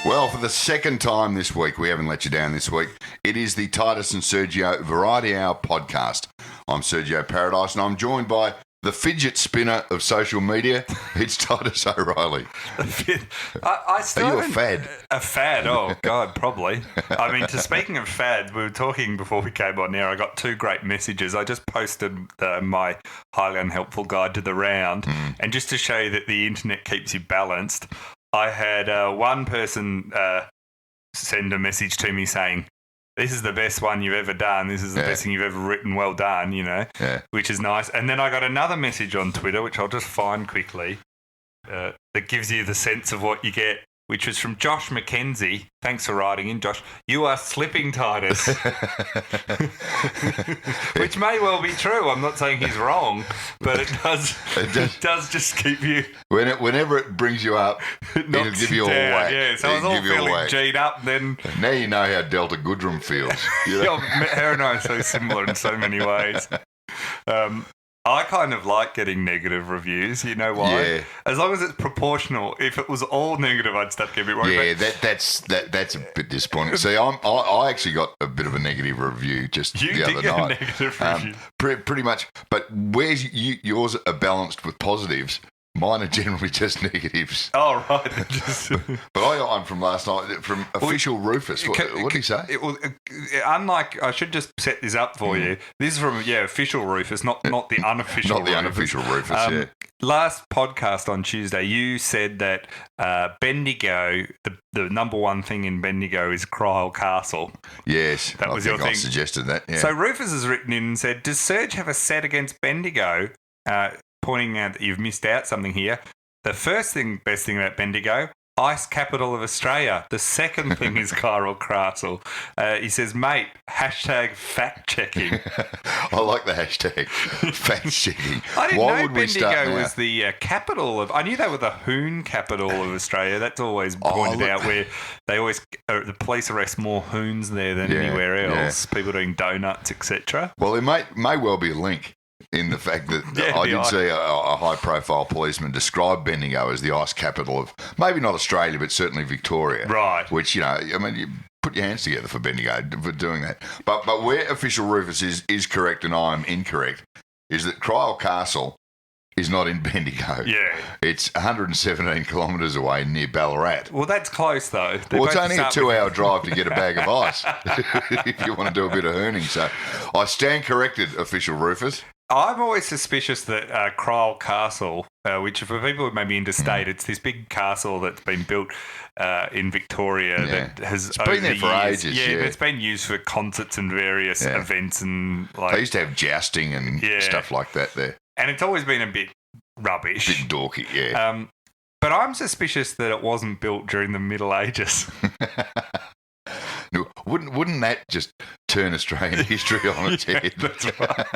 Well, for the second time this week, we haven't let you down this week. It is the Titus and Sergio Variety Hour podcast. I'm Sergio Paradise, and I'm joined by the fidget spinner of social media. It's Titus O'Reilly. I still Are you a fad? A fad? Oh, God, probably. I mean, speaking of fads, we were talking before we came on here. I got two great messages. I just posted my highly unhelpful guide to the round. And just to show you that the internet keeps you balanced, I had one person send a message to me saying, "This is the best one you've ever done. This is the best thing you've ever written. Well done," which is nice. And then I got another message on Twitter, which I'll just find quickly, that gives you the sense of what you get, which was from Josh McKenzie. Thanks for writing in, Josh. "You are slipping, Titus." Which may well be true. I'm not saying he's wrong, but it does just keep you... Whenever it brings you up, it'll give you a whack. Yeah, so I was all feeling G'd up. Then now you know how Delta Goodrum feels. Her and I are so similar in so many ways. I kind of like getting negative reviews. You know why? Yeah. As long as it's proportional. If it was all negative, I'd start getting worried. Yeah, that's a bit disappointing. See, I actually got a bit of a negative review just the other night. You did get a negative review. Pretty much. But where's yours are balanced with positives. Mine are generally just negatives. Oh, right. But I got one from last night from Official Rufus. What did he say? Unlike, I should just set this up for you. This is from, Official Rufus, not the unofficial Not the unofficial Rufus, Last podcast on Tuesday, you said that Bendigo, the number one thing in Bendigo is Cryle Castle. Yes, that was your thing. I suggested that, yeah. So Rufus has written in and said, "Does Serge have a set against Bendigo?" Pointing out that you've missed out something here. The first thing, best thing about Bendigo, ice capital of Australia. The second thing is Cryle Castle. He says, "Mate, hashtag fact checking." I like the hashtag fact checking. I didn't know Bendigo was the capital of... I knew they were the hoon capital of Australia. That's always pointed out, where they always... the police arrest more hoons there than anywhere else. People doing donuts, etc. Well, there may well be a link in the fact that I did see a high-profile policeman describe Bendigo as the ice capital of maybe not Australia, but certainly Victoria. Right. Which, you put your hands together for Bendigo for doing that. But where Official Rufus is correct and I am incorrect is that Cryle Castle is not in Bendigo. Yeah. It's 117 kilometres away near Ballarat. Well, that's close, though. It's only a 2-hour drive to get a bag of ice if you want to do a bit of earning. So I stand corrected, Official Rufus. I'm always suspicious that Cryle Castle, which for people who may be interstate, it's this big castle that's been built in Victoria that has it's been there for ages. Yeah, it's been used for concerts and various events and they used to have jousting and stuff like that there. And it's always been a bit rubbish. A bit dorky, yeah. But I'm suspicious that it wasn't built during the Middle Ages. No, wouldn't that just turn Australian history on its head? That's right.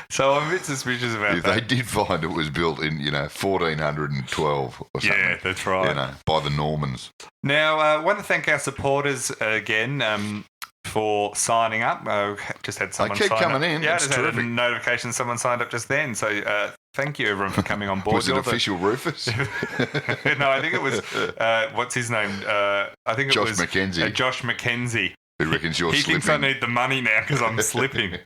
So I'm a bit suspicious about if that. They did find it was built in, 1412 or something. Yeah, that's right. By the Normans. Now, I want to thank our supporters again for signing up. Just had someone sign up. They keep coming in. Yeah, it's just terrific. had a notification someone signed up just then. So thank you, everyone, for coming on board. Was it Official Rufus? No, I think it was, what's his name? I think it was McKenzie. Josh McKenzie. Who reckons you're slipping? He thinks I need the money now because I'm slipping.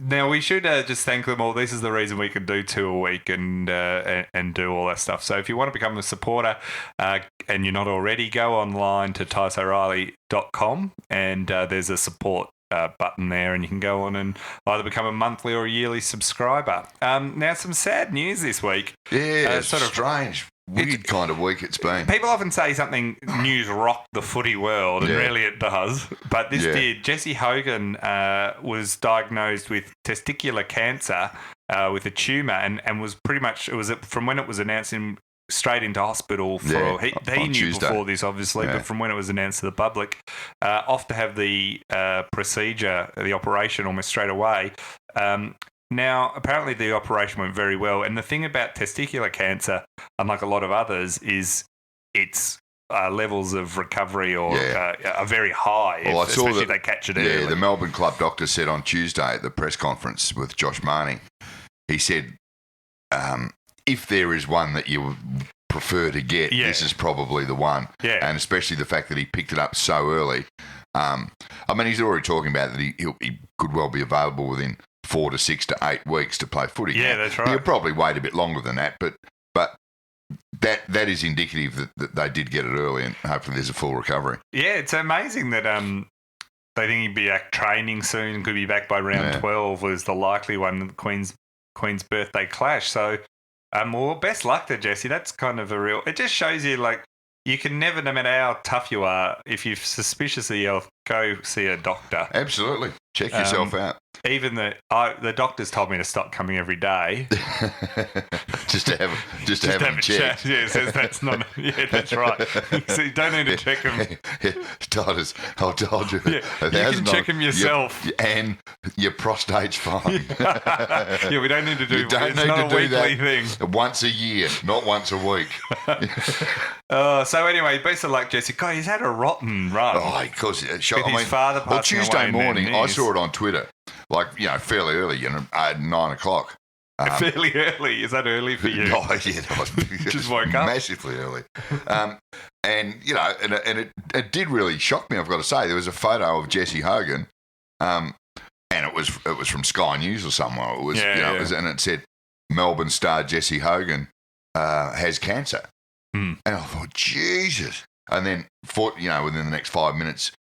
Now, we should just thank them all. This is the reason we can do 2 a week and do all that stuff. So if you want to become a supporter and you're not already, go online to ticeoreilly.com and there's a support button there, and you can go on and either become a monthly or a yearly subscriber. Now, some sad news this week. Yeah, it's sort of strange. Weird kind of week it's been. People often say something news rocked the footy world, and rarely it does. But this did. Jesse Hogan was diagnosed with testicular cancer with a tumour, and was pretty much, it was from when it was announced straight into hospital for he knew Tuesday. Before this, obviously, but from when it was announced to the public, off to have the procedure, the operation almost straight away. Now, apparently the operation went very well. And the thing about testicular cancer, unlike a lot of others, is its levels of recovery are very high, especially if they catch it early. Yeah, the Melbourne club doctor said on Tuesday at the press conference with Josh Marnie, he said, if there is one that you prefer to get, this is probably the one. Yeah. And especially the fact that he picked it up so early. I mean, he's already talking about that he could well be available within 4 to 6 to 8 weeks to play footy. Yeah, that's right. He'll probably wait a bit longer than that, but that is indicative that they did get it early, and hopefully there's a full recovery. Yeah, it's amazing that they think he'd be back training soon, could be back by round 12 was the likely one, the Queen's birthday clash. So, well, best luck to Jesse. That's kind of it just shows you, like, you can never, no matter how tough you are, if you're suspicious of your health, go see a doctor. Absolutely. Check yourself out. Even the doctors told me to stop coming every day. just to have them checked. Yeah, it says that's not. Yeah, that's right. So you don't need to check them. Titus, I told you. Yeah, you can check them yourself. And your prostate's fine. Yeah, we don't need to do. It's not a weekly thing. Once a year, not once a week. So anyway, best of luck, Jesse. God, he's had a rotten run. Oh, of course. With his father passing Tuesday away morning, I saw it on Twitter, like, fairly early, at 9 o'clock. Fairly early? Is that early for you? Oh, yeah. Just woke up? Massively early. And it did really shock me, I've got to say. There was a photo of Jesse Hogan, and it was from Sky News or somewhere. It was, and it said, Melbourne star Jesse Hogan has cancer. And I thought, Jesus. And then, within the next 5 minutes,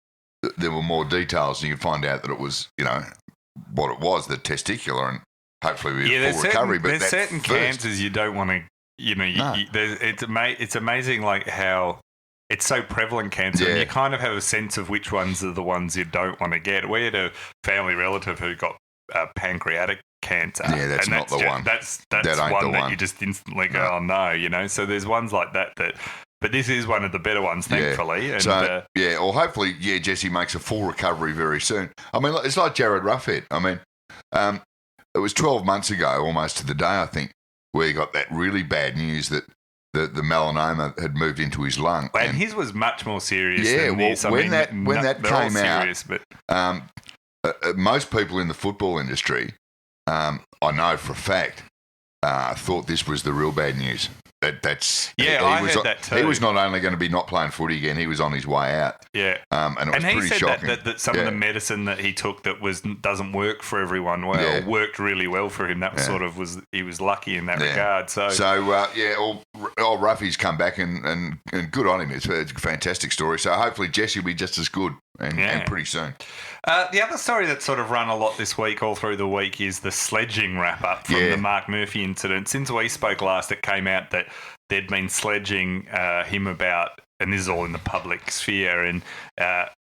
there were more details, and you could find out that it was, what it was, the testicular, and hopefully we have full recovery. But there's certain cancers you don't want to, it's amazing, like, how it's so prevalent, cancer, and you kind of have a sense of which ones are the ones you don't want to get. We had a family relative who got pancreatic cancer. Yeah, that's not the one. That's one that you just instantly go, oh no, So there's ones like that. But this is one of the better ones, thankfully. And, or hopefully, Jesse makes a full recovery very soon. I mean, it's like Jared Ruffhead. I mean, it was 12 months ago, almost to the day, I think, where he got that really bad news that the melanoma had moved into his lung. And his was much more serious than this. When that came out, most people in the football industry, I know for a fact, thought this was the real bad news. I heard that too. He was not only going to be not playing footy again, he was on his way out. Yeah. And it was pretty shocking. That some of the medicine that he took that doesn't work for everyone worked really well for him. That he was lucky in that regard. So Ruffy's come back and good on him. It's a fantastic story. So hopefully Jesse will be just as good and pretty soon. The other story that's sort of run a lot this week, all through the week, is the sledging wrap-up from the Mark Murphy incident. Since we spoke last, it came out that they'd been sledging him about, and this is all in the public sphere, and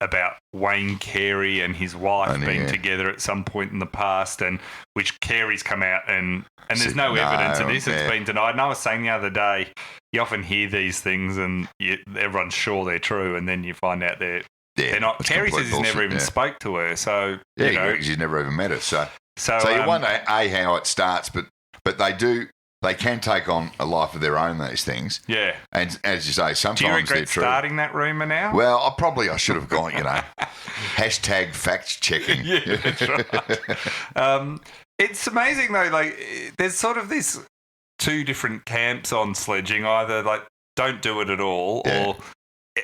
about Wayne Carey and his wife being together at some point in the past, and which Carey's come out and there's no evidence of this. It's been denied. And I was saying the other day, you often hear these things and everyone's sure they're true, and then you find out they're not. Carey says he's never even spoke to her, so he's never even met her. So you wonder how it starts, but they can take on a life of their own, these things. Yeah. And as you say, sometimes they're true. Do you regret starting that rumour now? Well, I should have gone, hashtag fact checking. Yeah, that's right. It's amazing though, like, there's sort of this two different camps on sledging. Either like don't do it at all, or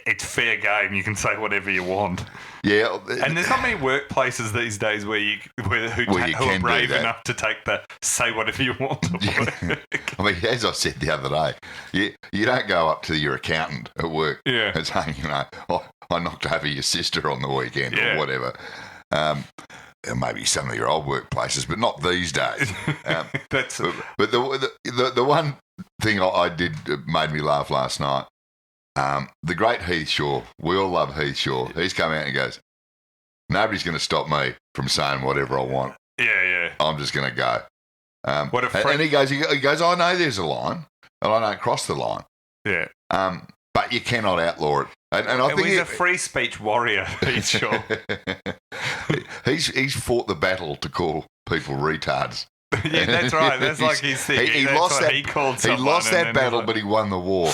it's fair game. You can say whatever you want. Yeah, and there's not many workplaces these days who are brave enough to take the say whatever you want. I mean, as I said the other day, you don't go up to your accountant at work and saying, I knocked over your sister on the weekend or whatever. Maybe some of your old workplaces, but not these days. But the one thing I did made me laugh last night. The great Heath Shaw, we all love Heath Shaw. He's come out and goes, nobody's going to stop me from saying whatever I want. Yeah. I'm just going to go. What a friend. And he goes, I know there's a line, and I don't cross the line. Yeah. But you cannot outlaw it. And I think he's a free speech warrior, Heath Shaw. He's fought the battle to call people retards. Yeah, that's right. That's like his thing. He lost that battle, like, but he won the war.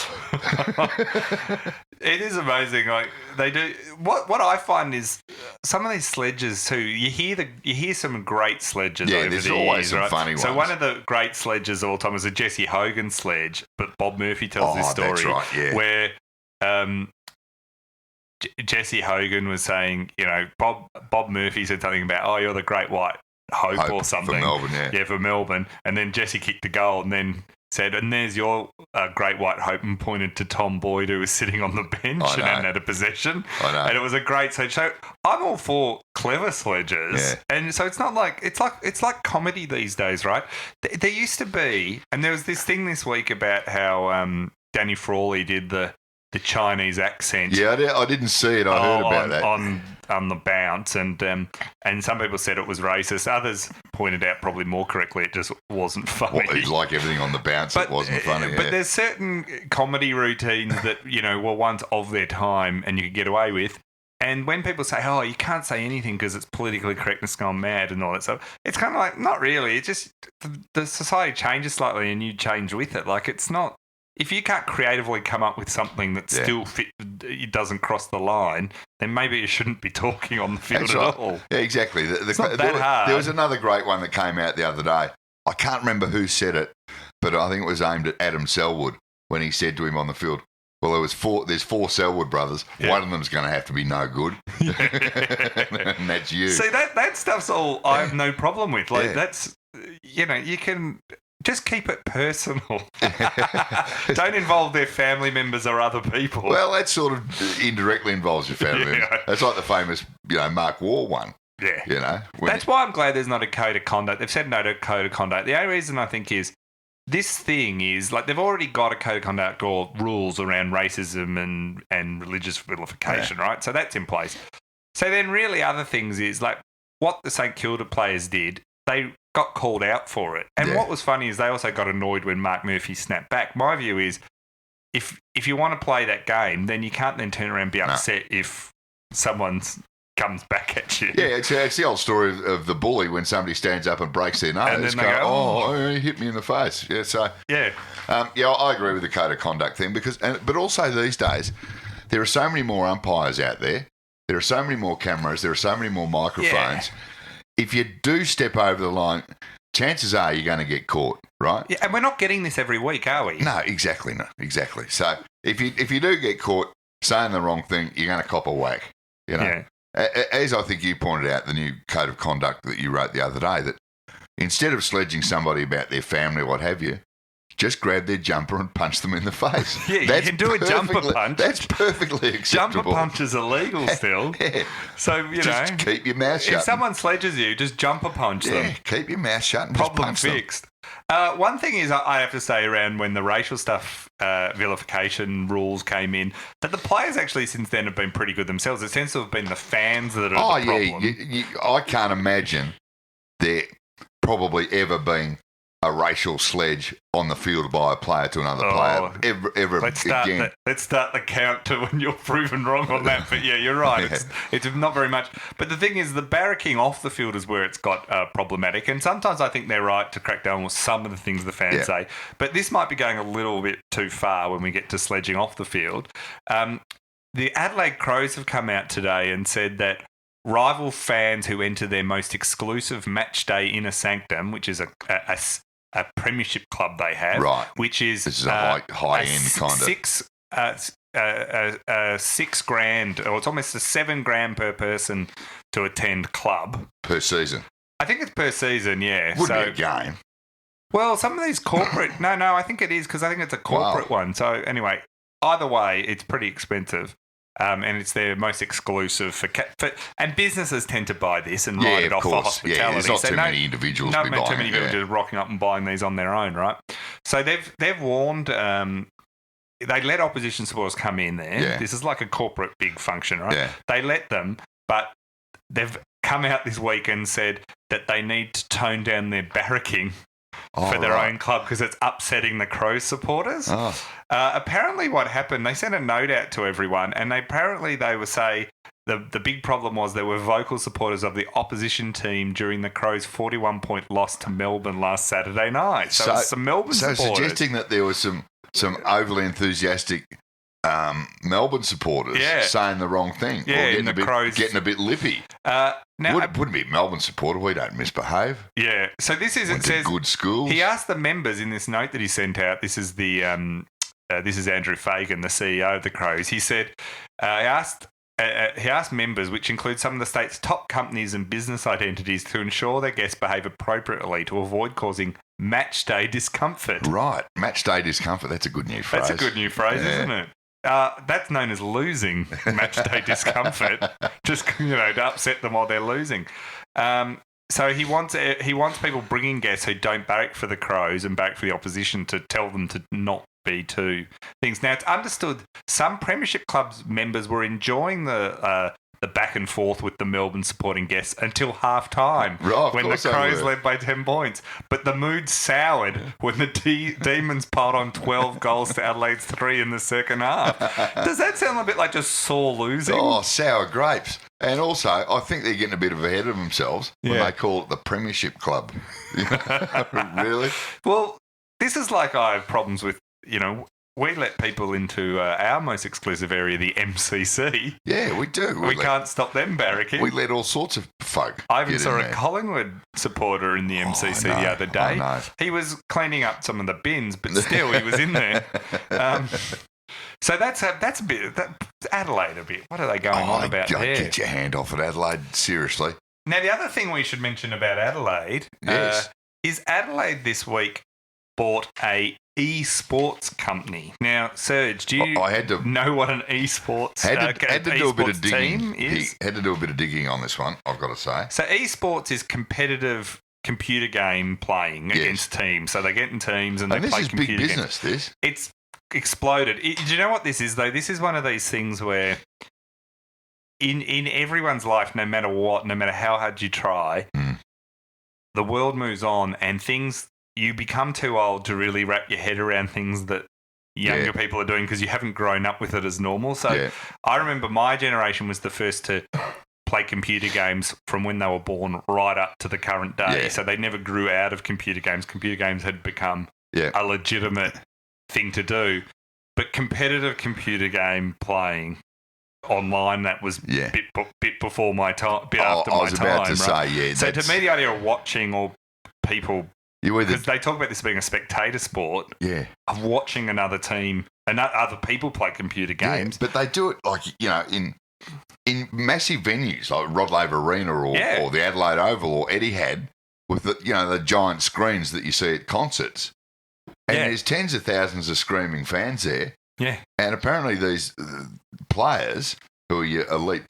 It is amazing. Like they do. What I find is some of these sledges too. You hear some great sledges. Yeah, over there's the always years, some right? funny ones. So one of the great sledges of all time was a Jesse Hogan sledge, but Bob Murphy tells this story that's right, yeah. where Jesse Hogan was saying, Bob Murphy said something about, oh, you're the great white hope or something. For Melbourne, yeah. Yeah, for Melbourne. And then Jesse kicked the goal and then said, and there's your great white hope, and pointed to Tom Boyd, who was sitting on the bench and hadn't had a possession. I know. And it was a great sledge. So I'm all for clever sledges. Yeah. And so it's not like, it's like comedy these days, right? There used to be, and there was this thing this week about how Danny Frawley did the Chinese accent. Yeah, I didn't see it. I heard about that. On the bounce, and some people said it was racist. Others pointed out, probably more correctly, it just wasn't funny. Well, it's like everything on the bounce, it wasn't funny. But there's certain comedy routines that, were once of their time and you could get away with. And when people say, oh, you can't say anything because it's politically correctness gone mad and all that stuff, it's kind of like, not really. It's just the society changes slightly and you change with it. Like, it's not... If you can't creatively come up with something that still it doesn't cross the line, then maybe you shouldn't be talking on the field at all. Yeah, exactly. It's not that hard. There was another great one that came out the other day. I can't remember who said it, but I think it was aimed at Adam Selwood when he said to him on the field, well, there's four Selwood brothers. Yeah. One of them's going to have to be no good. And that's you. See, that stuff's all I have no problem with. Like, that's, you can... Just keep it personal. Don't involve their family members or other people. Well, that sort of indirectly involves your family members. That's like the famous, Mark Waugh one. Yeah. That's why I'm glad there's not a code of conduct. They've said no to code of conduct. The only reason I think is this thing is, like, they've already got a code of conduct or rules around racism and religious vilification, right? So that's in place. So then really other things is, like, what the St Kilda players did, they got called out for it. And what was funny is they also got annoyed when Mark Murphy snapped back. My view is if you want to play that game, then you can't then turn around and be upset if someone comes back at you. Yeah, it's the old story of the bully when somebody stands up and breaks their nose. And then they go, oh, he hit me in the face. Yeah, so... Yeah. I agree with the code of conduct thing but also these days, there are so many more umpires out there. There are so many more cameras. There are so many more microphones. Yeah. If you do step over the line, chances are you're going to get caught, right? Yeah, and we're not getting this every week, are we? No, exactly. So if you do get caught saying the wrong thing, you're going to cop a whack. Yeah. As I think you pointed out, the new code of conduct that you wrote the other day, that instead of sledging somebody about their family or what have you, just grab their jumper and punch them in the face. Yeah, you can do a jumper punch. That's perfectly acceptable. Jumper punch is illegal still. Yeah. So, just keep your mouth shut. If someone sledges you, just jumper punch them. Keep your mouth shut and Problem just punch fixed. One thing is, I have to say, around when the racial stuff, vilification rules came in, that the players actually since then have been pretty good themselves. It seems to have been the fans that are the problem. I can't imagine there probably ever being a racial sledge on the field by a player to another player ever again. Let's start the count to when you're proven wrong on that. But yeah, you're right. It's not very much. But the thing is, the barracking off the field is where it's got problematic. And sometimes I think they're right to crack down with some of the things the fans say. But this might be going a little bit too far when we get to sledging off the field. The Adelaide Crows have come out today and said that rival fans who enter their most exclusive match day inner sanctum, which is a premiership club they have, right? Which is this is a high end kind of $6,000, or it's almost $7,000 per person to attend club per season. I think it's per season, yeah. Wouldn't be a game. Well, some of these corporate, no, I think it is because I think it's a corporate one. So anyway, either way, it's pretty expensive. And it's their most exclusive for and businesses tend to buy this and write it off for hospitality. Yeah, there's not too many individuals buying it. Not too many people just rocking up and buying these on their own, right? So they've warned. They let opposition supporters come in there. Yeah. This is like a corporate big function, right? Yeah. They let them, but they've come out this week and said that they need to tone down their barracking for their own club because it's upsetting the Crows supporters. Apparently what happened, they sent a note out to everyone and they were say The big problem was there were vocal supporters of the opposition team during the Crows' 41-point loss to Melbourne last Saturday night. So some Melbourne supporters. So suggesting that there was some overly enthusiastic Melbourne supporters saying the wrong thing. Yeah, or getting a bit lippy. Now, wouldn't be a Melbourne supporter. We don't misbehave. Yeah. So it says good schools. He asked the members in this note that he sent out. This is the this is Andrew Fagan, the CEO of the Crows. He said he asked members, which include some of the state's top companies and business identities, to ensure their guests behave appropriately to avoid causing match day discomfort. Right, match day discomfort. That's a good new phrase. That's a good new phrase, isn't it? That's known as losing match day discomfort. Just to upset them while they're losing. So he wants people bringing guests who don't barrack for the Crows and barrack for the opposition to tell them to not be two things. Now, it's understood some Premiership Clubs members were enjoying the back and forth with the Melbourne supporting guests until half time when the Crows led by 10 points. But the mood soured when the Demons piled on 12 goals to Adelaide's 3 in the second half. Does that sound a bit like just sore losing? Oh, sour grapes. And also, I think they're getting a bit ahead of themselves when they call it the Premiership Club. Really? Well, this is like I have problems with, we let people into our most exclusive area, the MCC. Yeah, we do. We can't stop them barracking. We let all sorts of folk. I even saw a Collingwood supporter in the MCC the other day. He was cleaning up some of the bins, but still he was in there. So that's a bit. Adelaide a bit. What are they going on about there? Get your hand off it, Adelaide. Seriously. Now, the other thing we should mention about Adelaide is Adelaide this week bought a eSports company. Now, Serge, do you know what an eSports had to do a bit of digging. Team is? Had to do a bit of digging on this one, I've got to say. So eSports is competitive computer game playing against teams. So they get in teams and they play computer games. This is big business, this. It's exploded. Do you know what this is, though? This is one of these things where in everyone's life, no matter what, no matter how hard you try, the world moves on and you become too old to really wrap your head around things that younger people are doing because you haven't grown up with it as normal. So I remember my generation was the first to play computer games from when they were born right up to the current day. Yeah. So they never grew out of computer games. Computer games had become a legitimate thing to do. But competitive computer game playing online, that was bit before my time, bit after my time. I was about to say, So to me, the idea of watching or people... Because they talk about this being a spectator sport, of watching another team and other people play computer games. Yeah, but they do it like, in massive venues like Rod Laver Arena or the Adelaide Oval or Etihad with the giant screens that you see at concerts. And there's tens of thousands of screaming fans there. Yeah. And apparently these players who are your elite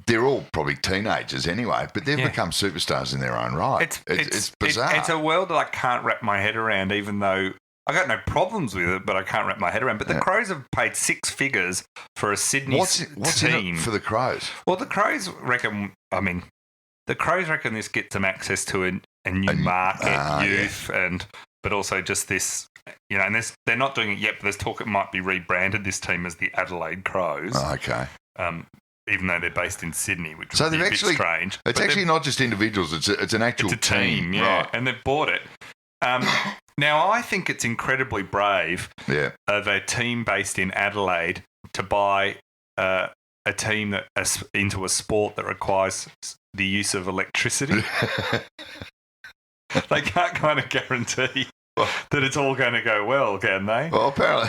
they're all probably teenagers anyway, but they've become superstars in their own right. It's bizarre. It's a world that I can't wrap my head around, even though I got no problems with it, but I can't wrap my head around. But the Crows have paid 6 figures for a Sydney team. What's in it for the Crows? Well, the Crows reckon this gets them access to a new market, youth, but also just this, and they're not doing it yet, but there's talk it might be rebranded, this team, as the Adelaide Crows. Oh, okay. Even though they're based in Sydney, which would be a bit strange. It's actually not just individuals, it's an actual team. Right. And they've bought it. Now, I think it's incredibly brave of a team based in Adelaide to buy a team that into a sport that requires the use of electricity. They can't kind of guarantee that it's all going to go well, can they? Well, apparently.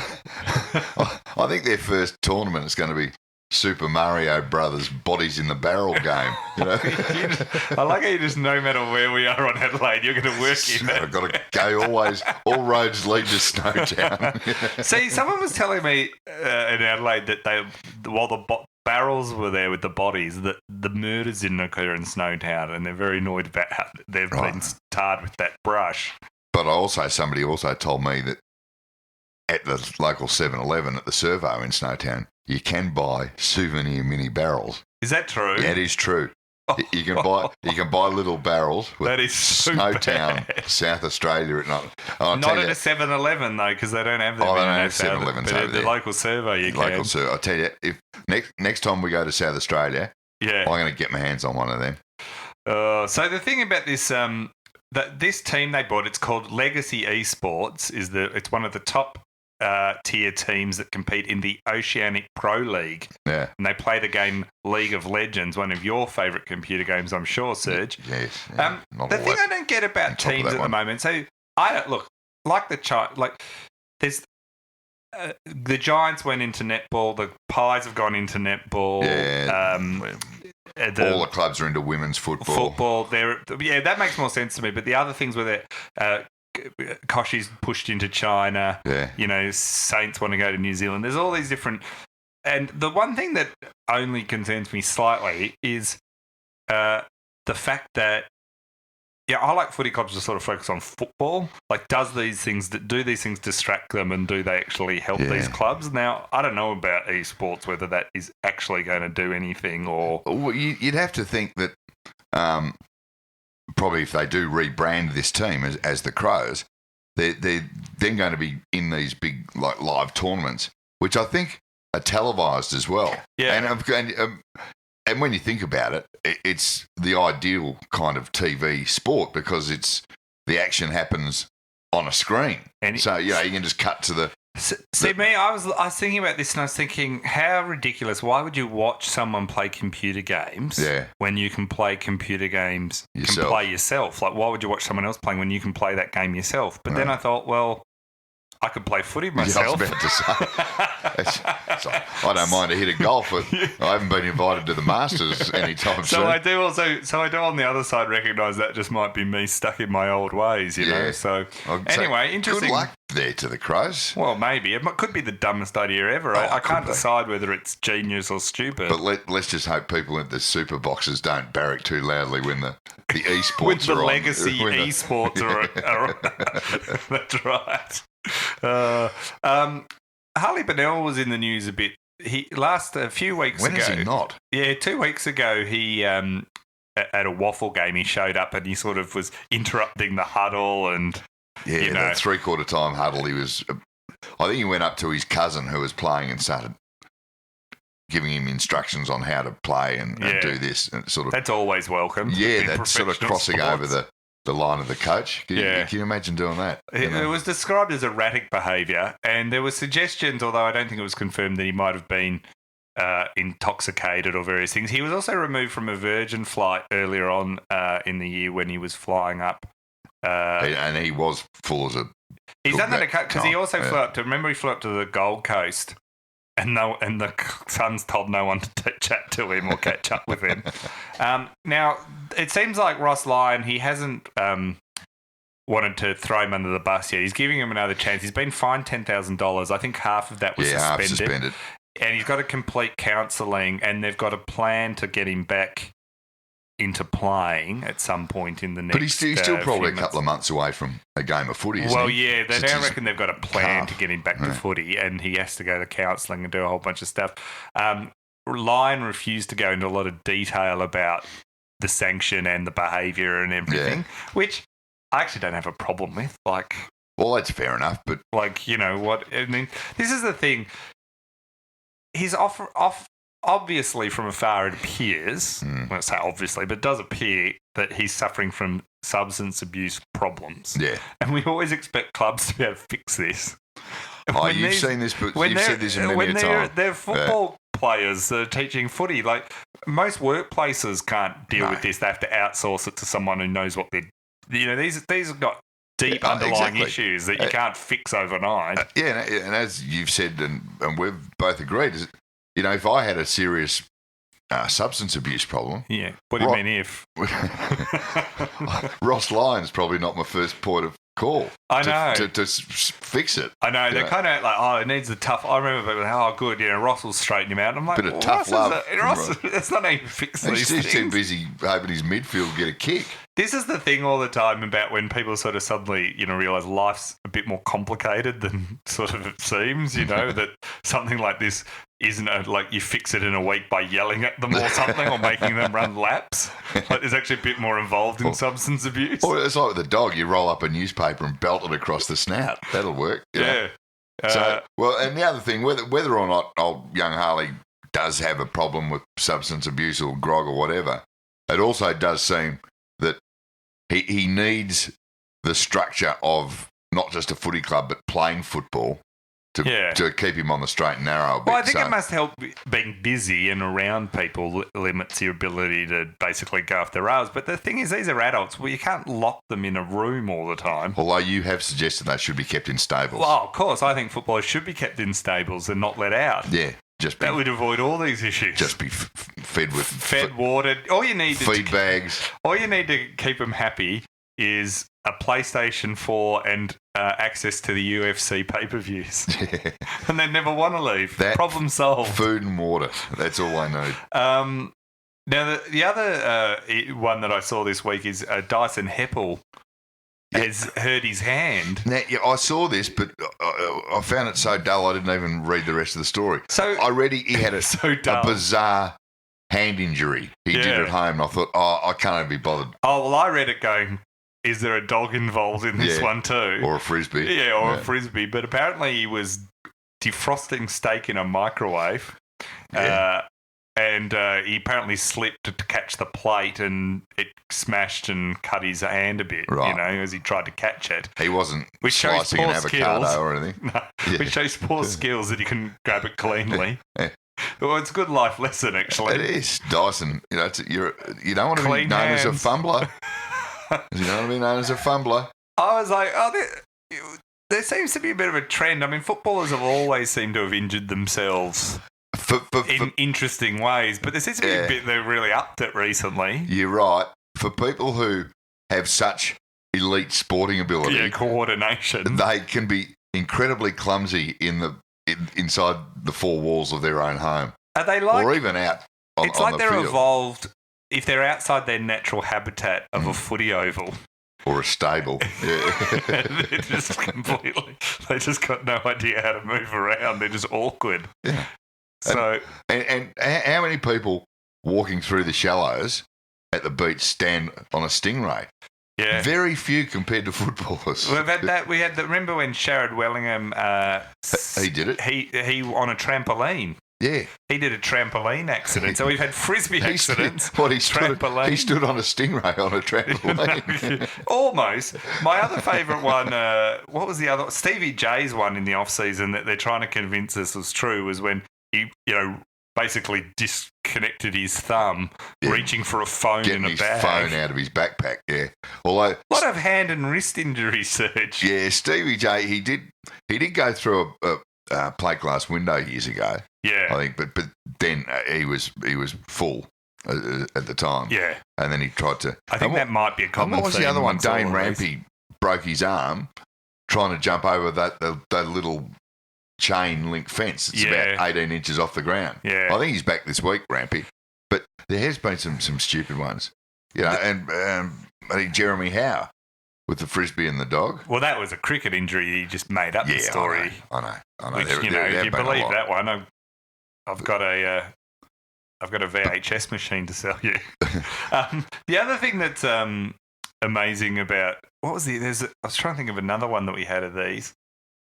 I think their first tournament is going to be Super Mario Brothers Bodies in the Barrel game. I like how you just, no matter where we are on Adelaide, you're going to work in it. I've got to go always. All roads lead to Snowtown. See, someone was telling me in Adelaide that while the barrels were there with the bodies, that the murders didn't occur in Snowtown, and they're very annoyed about how they've been tarred with that brush. But somebody also told me that at the local 7-Eleven at the Servo in Snowtown, you can buy souvenir mini barrels. Is that true? Yeah, it is true. You can buy little barrels with that is so Snowtown, bad. South Australia at night. Not at a 7-Eleven though, because they don't have them. They don't have 7-Elevens over there. The local servo, you can. I'll tell you, if next time we go to South Australia, I'm going to get my hands on one of them. So the thing about this, this team they bought, it's called Legacy eSports. It's one of the top tier teams that compete in the Oceanic Pro League. Yeah. And they play the game League of Legends, one of your favourite computer games, I'm sure, Serge. Yes. Yeah, the thing I don't get about teams at the moment, so I don't look like there's the Giants went into netball, the Pies have gone into netball. Yeah. All the clubs are into women's football. That makes more sense to me. But the other things were that Koshi's pushed into China. Yeah. Saints want to go to New Zealand. There's all these different... And the one thing that only concerns me slightly is the fact that, I like footy clubs to sort of focus on football. Like, do these things distract them, and do they actually help these clubs? Now, I don't know about eSports, whether that is actually going to do anything or... Well, you'd have to think that probably if they do rebrand this team as the Crows, they're then going to be in these big live tournaments, which I think are televised as well. Yeah. And when you think about it, it's the ideal kind of TV sport because the action happens on a screen. So, you can just cut to the... I was thinking about this and I was thinking, how ridiculous. Why would you watch someone play computer games when you can play computer games yourself? Can play yourself? Like, why would you watch someone else playing when you can play that game yourself? But then I thought, well, I could play footy myself. Yeah, I was about to say. I don't mind a hit of golf, but I haven't been invited to the Masters anytime soon. I do on the other side recognise that just might be me stuck in my old ways, you know. So anyway, interesting. Good luck there to the Crows. Well, maybe. It could be the dumbest idea ever. I can't decide whether it's genius or stupid. But let's just hope people in the super boxes don't barrack too loudly when the eSports when the are on. Legacy eSports are That's right. Harley Bennell was in the news a bit. A few weeks ago. When is he not? Yeah, 2 weeks ago he at a waffle game he showed up and he sort of was interrupting the huddle and that 3/4 time huddle. I think he went up to his cousin who was playing and started giving him instructions on how to play and do this and sort of. That's always welcome. Yeah, that's sort of crossing over the line of the coach. Can you imagine doing that? It was described as erratic behaviour, and there were suggestions, although I don't think it was confirmed, that he might have been intoxicated or various things. He was also removed from a Virgin flight earlier on in the year when he was flying up. And he was full as a... He's done that because he also flew up to... Remember, he flew up to the Gold Coast, and the Suns told no one to chat to him or catch up with him. Now, it seems like Ross Lyon, he hasn't wanted to throw him under the bus yet. He's giving him another chance. He's been fined $10,000. I think half of that was half suspended. And he's got to complete counselling, and they've got a plan to get him back into playing at some point in the next. But he's still probably a couple of months away from a game of footy, isn't he? Well, yeah, they now reckon they've got a plan to get him back to footy, and he has to go to counselling and do a whole bunch of stuff. Lyon refused to go into a lot of detail about the sanction and the behaviour and everything, which I actually don't have a problem with. Well, that's fair enough, but you know what I mean. This is the thing. He's obviously, from afar, it appears, I won't say obviously, but it does appear that he's suffering from substance abuse problems. Yeah. And we always expect clubs to be able to fix this. You've seen this, but you've said this in many a time. They're football players that are teaching footy. Most workplaces can't deal with this. They have to outsource it to someone who knows what they're... You know, these have got deep underlying issues that you can't fix overnight. And as you've said, and we've both agreed, is, you know, if I had a serious substance abuse problem... Yeah, what do you mean if? Ross Lyon's probably not my first point of call. I know. To fix it. I know. They're kind of it needs the tough... I remember people, good, Ross will straighten him out. And I'm like, bit of tough love. Ross, that's not how you fix these things. He's too busy hoping his midfield get a kick. This is the thing all the time about when people sort of suddenly, realise life's a bit more complicated than sort of it seems, that something like this isn't like you fix it in a week by yelling at them or something or making them run laps. Like there's actually a bit more involved in substance abuse. Or it's like with the dog, you roll up a newspaper and belt it across the snout. That'll work. Yeah. And the other thing, whether or not old young Harley does have a problem with substance abuse or grog or whatever, it also does seem that he needs the structure of not just a footy club but playing football to keep him on the straight and narrow a bit. Well, I think it must help being busy and around people limits your ability to basically go off the rails. But the thing is, these are adults. Well, you can't lock them in a room all the time. Although you have suggested they should be kept in stables. Well, of course. I think footballers should be kept in stables and not let out. Yeah. That would avoid all these issues. Just be fed, watered. All you need feed bags. All you need to keep them happy is a PlayStation 4 and access to the UFC pay-per-views. Yeah. And they never want to leave. Problem solved. Food and water. That's all I need. Now, the other one that I saw this week is Dyson Heppel has hurt his hand. Now, I saw this, but I found it so dull I didn't even read the rest of the story. So I read he had a bizarre hand injury he did at home, and I thought, I can't even be bothered. Oh, well, I read it going, is there a dog involved in this one too? Or a frisbee. Yeah, or a frisbee. But apparently he was defrosting steak in a microwave. Yeah. And he apparently slipped to catch the plate and it smashed and cut his hand a bit, as he tried to catch it. He wasn't slicing an avocado or anything. No, which shows poor skills that he can grab it cleanly. Yeah. Well, it's a good life lesson, actually. It is. Dyson, you don't want to be known as a fumbler. You don't want to be known as a fumbler. I was like, there seems to be a bit of a trend. I mean, footballers have always seemed to have injured themselves. In interesting ways, but there seems to be a bit they're really upped it recently. You're right. For people who have such elite sporting ability, coordination, they can be incredibly clumsy inside the four walls of their own home. Are they like, or even out? It's like they're evolved if they're outside their natural habitat of a footy oval. Or a stable. Yeah. They're just they just got no idea how to move around. They're just awkward. Yeah. So and how many people walking through the shallows at the beach stand on a stingray? Yeah, very few compared to footballers. We've had that. Remember when Sharad Wellingham? He did it. He on a trampoline. Yeah, he did a trampoline accident. So we've had frisbee accidents. He stood on a stingray on a trampoline. Almost. My other favourite one. What was the other? Stevie J's one in the off season that they're trying to convince us was true was when he, basically disconnected his thumb, reaching for a phone in a bag. Getting his phone out of his backpack, Although a lot of hand and wrist injuries, Serge. Yeah, Stevie J, he did go through a plate glass window years ago. Yeah, I think, but then he was full at the time. Yeah, and then he tried to. I think that might be a common. What was the other one? Dane Rampy broke his arm trying to jump over that little chain link fence. It's about 18 inches off the ground. Yeah, I think he's back this week, Rampy. But there has been some stupid ones. And I think Jeremy Howe with the frisbee and the dog. Well, that was a cricket injury. He just made up the story. I know. Which, if you believe that one, I've got a VHS machine to sell you. The other thing that's amazing about I was trying to think of another one that we had of these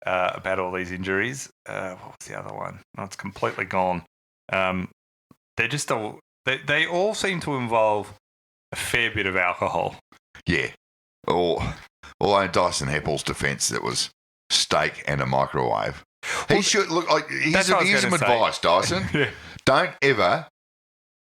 about all these injuries. What was the other one? No, it's completely gone. They're just they all seem to involve a fair bit of alcohol. Yeah. Although Dyson Heppel's defence, it was steak and a microwave. He should look like here's some advice, Dyson. Yeah. Don't ever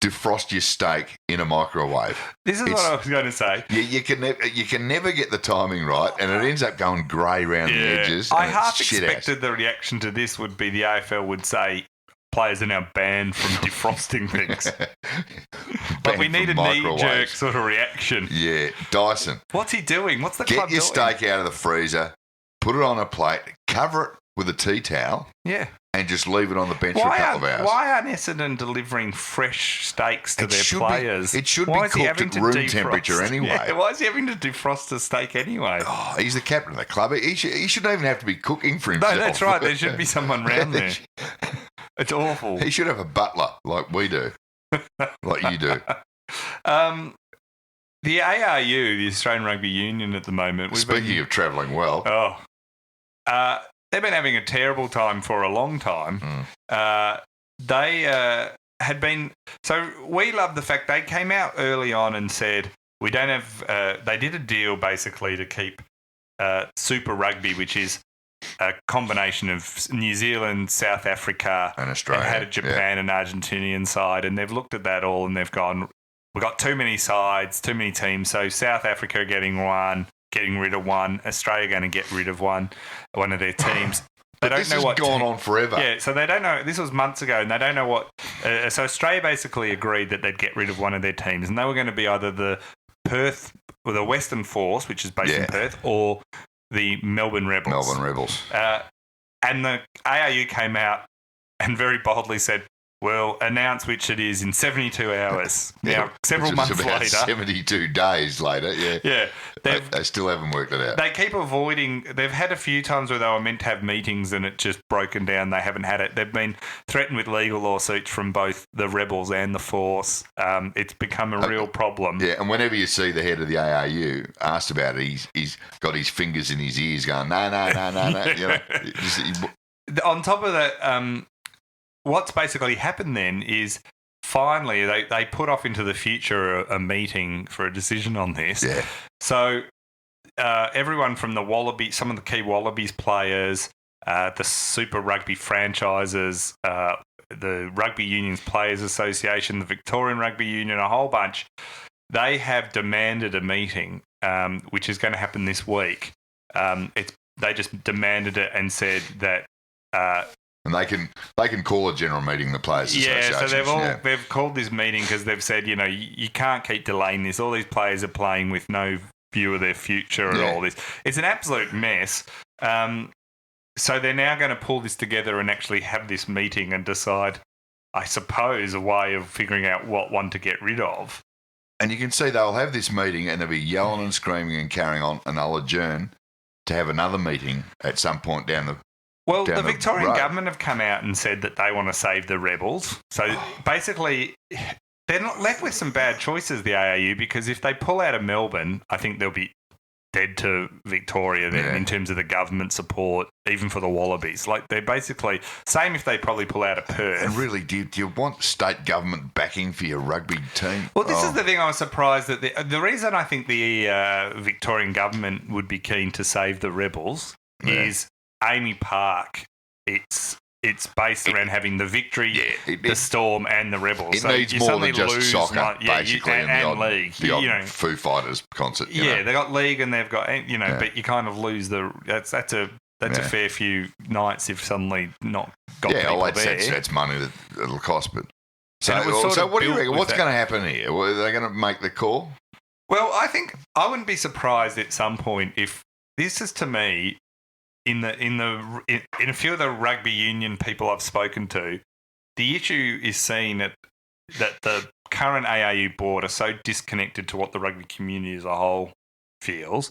defrost your steak in a microwave. This is what I was going to say. You can never get the timing right, and it ends up going grey around the edges. I half expected the reaction to this would be the AFL would say players are now banned from defrosting things. But we need a knee-jerk sort of reaction. Yeah, Dyson. What's he doing? What's the club doing? Get your steak out of the freezer, put it on a plate, cover it with a tea towel. Yeah. and just leave it on the bench for a couple of hours. Why aren't Essendon delivering fresh steaks to their players? It should be cooked at room temperature anyway. Yeah, why is he having to defrost a steak anyway? Oh, he's the captain of the club. He shouldn't even have to be cooking for himself. No, that's right. There should be someone around there. It's awful. He should have a butler like we do, like you do. The ARU, the Australian Rugby Union at the moment... Speaking of travelling well... they've been having a terrible time for a long time. They had been... So we love the fact they came out early on and said, we don't have... they did a deal basically to keep Super Rugby, which is a combination of New Zealand, South Africa... And Australia. And had a Japan and Argentinian side. And they've looked at that all and they've gone... We've got too many sides, too many teams. So South Africa are getting rid of one. Australia going to get rid of one of their teams. They don't know what. This has gone on forever. Yeah, so they don't know. This was months ago, and they don't know what. So Australia basically agreed that they'd get rid of one of their teams, and they were going to be either the Perth or the Western Force, which is based in Perth, or the Melbourne Rebels. And the ARU came out and very boldly said, we'll announce which it is in 72 hours. Now, several months later. 72 days later, yeah. Yeah. They still haven't worked it out. They keep avoiding... They've had a few times where they were meant to have meetings and it just broken down. They haven't had it. They've been threatened with legal lawsuits from both the Rebels and the Force. It's become a real problem. Yeah, and whenever you see the head of the ARU asked about it, he's got his fingers in his ears going, no. You know, on top of that... What's basically happened then is finally they put off into the future a meeting for a decision on this. Yeah. So everyone from the Wallabies, some of the key Wallabies players, the Super Rugby franchises, the Rugby Unions Players Association, the Victorian Rugby Union, a whole bunch, they have demanded a meeting, which is going to happen this week. They just demanded it and said that... and they can call a general meeting, the Players Association. Yeah, so they've called this meeting because they've said, you know, you can't keep delaying this. All these players are playing with no view of their future and all this. It's an absolute mess. So they're now going to pull this together and actually have this meeting and decide, I suppose, a way of figuring out what one to get rid of. And you can see they'll have this meeting and they'll be yelling and screaming and carrying on, and they'll adjourn to have another meeting at some point down the... Well, the Victorian government have come out and said that they want to save the Rebels. So basically, they're not left with some bad choices, the ARU, because if they pull out of Melbourne, I think they'll be dead to Victoria then in terms of the government support, even for the Wallabies. Like, they're basically, same if they probably pull out of Perth. And really, do you want state government backing for your rugby team? Well, this is the thing I was surprised that the reason I think the Victorian government would be keen to save the Rebels is... Amy Park, it's based around having the Victory, the Storm, and the Rebels. It needs more than just soccer, basically, and league. The odd Foo Fighters concert. They got league and they've got, but you kind of lose the. That's a fair few nights if suddenly not got people there. That's money that it'll cost. But so what do you reckon? What's going to happen here? Are they going to make the call? Well, I think I wouldn't be surprised at some point if this is, to me. In a few of the rugby union people I've spoken to, the issue is seen that the current ARU board are so disconnected to what the rugby community as a whole feels,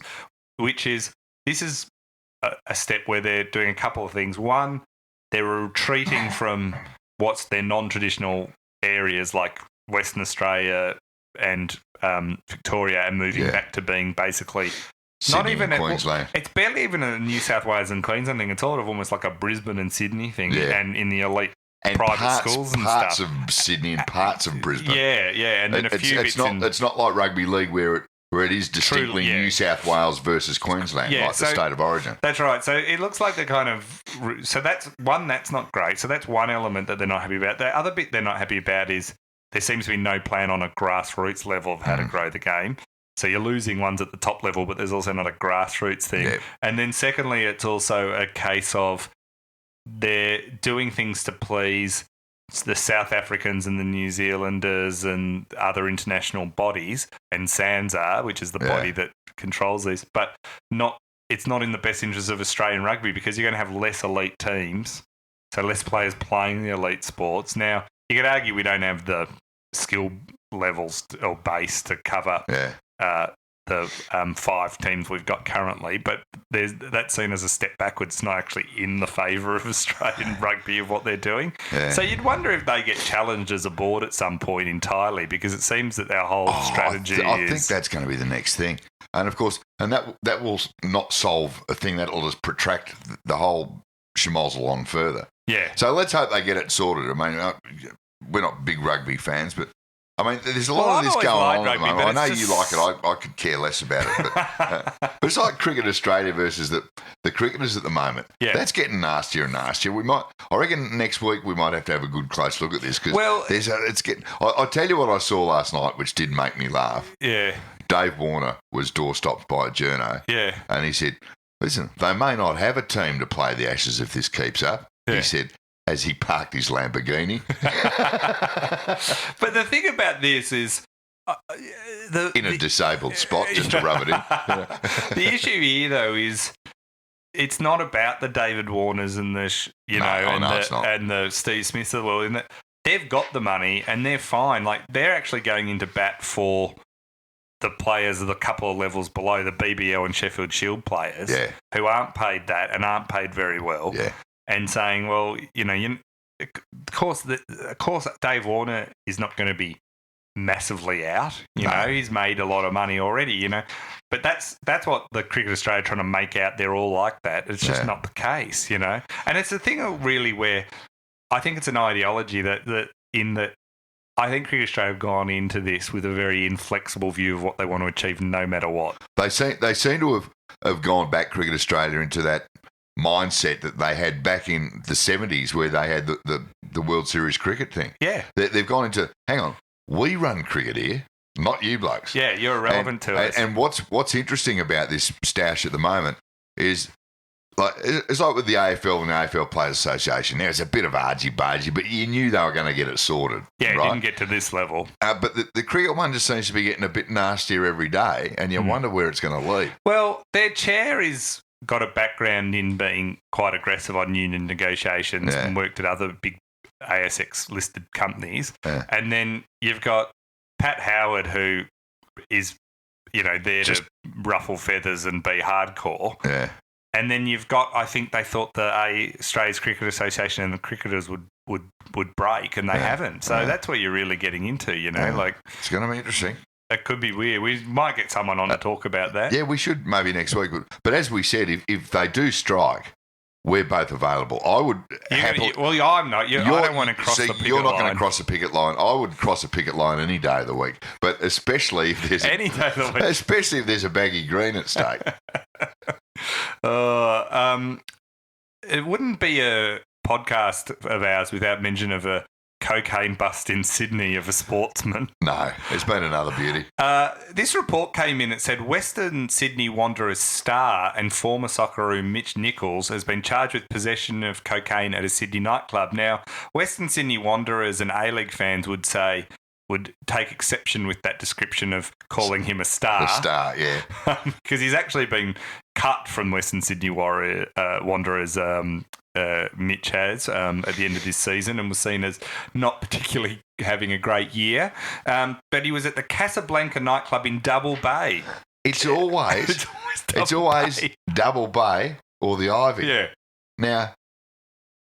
which is this is a step where they're doing a couple of things. One, they're retreating from what's their non-traditional areas like Western Australia and Victoria and moving back to being basically... Sydney, not even Queensland. It's barely even a New South Wales and Queensland thing. It's sort of almost like a Brisbane and Sydney thing, and in the elite private schools and parts stuff. Parts of Sydney and parts of Brisbane. Yeah, and then a few bits. It's not like rugby league where it is distinctly New South Wales versus Queensland, like the state of origin. That's right. So it looks like they're kind of... So that's one, that's not great. So that's one element that they're not happy about. The other bit they're not happy about is there seems to be no plan on a grassroots level of how to grow the game. So you're losing ones at the top level, but there's also not a grassroots thing. Yep. And then secondly, it's also a case of they're doing things to please the South Africans and the New Zealanders and other international bodies and SANZAAR, which is the body that controls this, but it's not in the best interest of Australian rugby because you're going to have less elite teams so less players playing the elite sports. Now, you could argue we don't have the skill levels or base to cover the 5 teams we've got currently, but that's seen as a step backwards. It's not actually in the favour of Australian rugby of what they're doing. Yeah. So you'd wonder if they get challenged as a board at some point entirely, because it seems that their whole strategy I think that's going to be the next thing. And, of course, that will not solve a thing. That will just protract the whole schmozzle on further. Yeah. So let's hope they get it sorted. I mean, we're not big rugby fans, but I mean, there's a lot of this going on at the moment. I know you like it. I could care less about it. But it's like Cricket Australia versus the cricketers at the moment. Yeah. That's getting nastier and nastier. I reckon next week we might have to have a good close look at this, because it's getting. I'll tell you what I saw last night, which did make me laugh. Yeah. Dave Warner was doorstopped by a journo. Yeah. And he said, "Listen, they may not have a team to play the Ashes if this keeps up." Yeah. He said, as he parked his Lamborghini. But the thing about this is... in a disabled spot, just to rub it in. The issue here, though, is it's not about the David Warners and the and the Steve Smiths of the world. In that they've got the money and they're fine. Like, they're actually going into bat for the players of the couple of levels below, the BBL and Sheffield Shield players, who aren't paid that and aren't paid very well. Yeah. And saying, well, of course, Dave Warner is not going to be massively out. You know, he's made a lot of money already. But that's what the Cricket Australia are trying to make out. They're all like that. It's just not the case. And it's the thing really where I think it's an ideology that I think Cricket Australia have gone into this with a very inflexible view of what they want to achieve, no matter what. They seem to have gone back, Cricket Australia, into that mindset that they had back in the 70s, where they had the World Series cricket thing. Yeah. They've gone into, hang on, we run cricket here, not you blokes. Yeah, you're irrelevant to us. And what's interesting about this stash at the moment is, like, it's like with the AFL and the AFL Players Association. Now, it's a bit of argy-bargy, but you knew they were going to get it sorted. Yeah, right? It didn't get to this level. But the cricket one just seems to be getting a bit nastier every day, and you wonder where it's going to lead. Well, their chair is... got a background in being quite aggressive on union negotiations and worked at other big ASX-listed companies. Yeah. And then you've got Pat Howard, who is, there to ruffle feathers and be hardcore. Yeah. And then you've got, I think they thought the Australia's Cricket Association and the cricketers would break, and they haven't. So that's what you're really getting into, like... It's going to be interesting. That could be weird. We might get someone on to talk about that. Yeah, we should maybe next week. But as we said, if they do strike, we're both available. I would happily... I'm not. I don't want to cross the picket line. You're not going to cross the picket line. I would cross a picket line any day of the week, but especially if there's... Any day of the week. Especially if there's a baggy green at stake. It wouldn't be a podcast of ours without mention of a cocaine bust in Sydney of a sportsman. No, it's been another beauty. This report came in. It said Western Sydney Wanderers star and former Socceroo Mitch Nichols has been charged with possession of cocaine at a Sydney nightclub. Now, Western Sydney Wanderers and A-League fans would take exception with that description of calling him a star. A star, yeah. Because he's actually been cut from Western Sydney Wanderers, Mitch has, at the end of this season, and was seen as not particularly having a great year. But he was at the Casablanca nightclub in Double Bay. It's always Double Bay or the Ivy. Yeah. Now,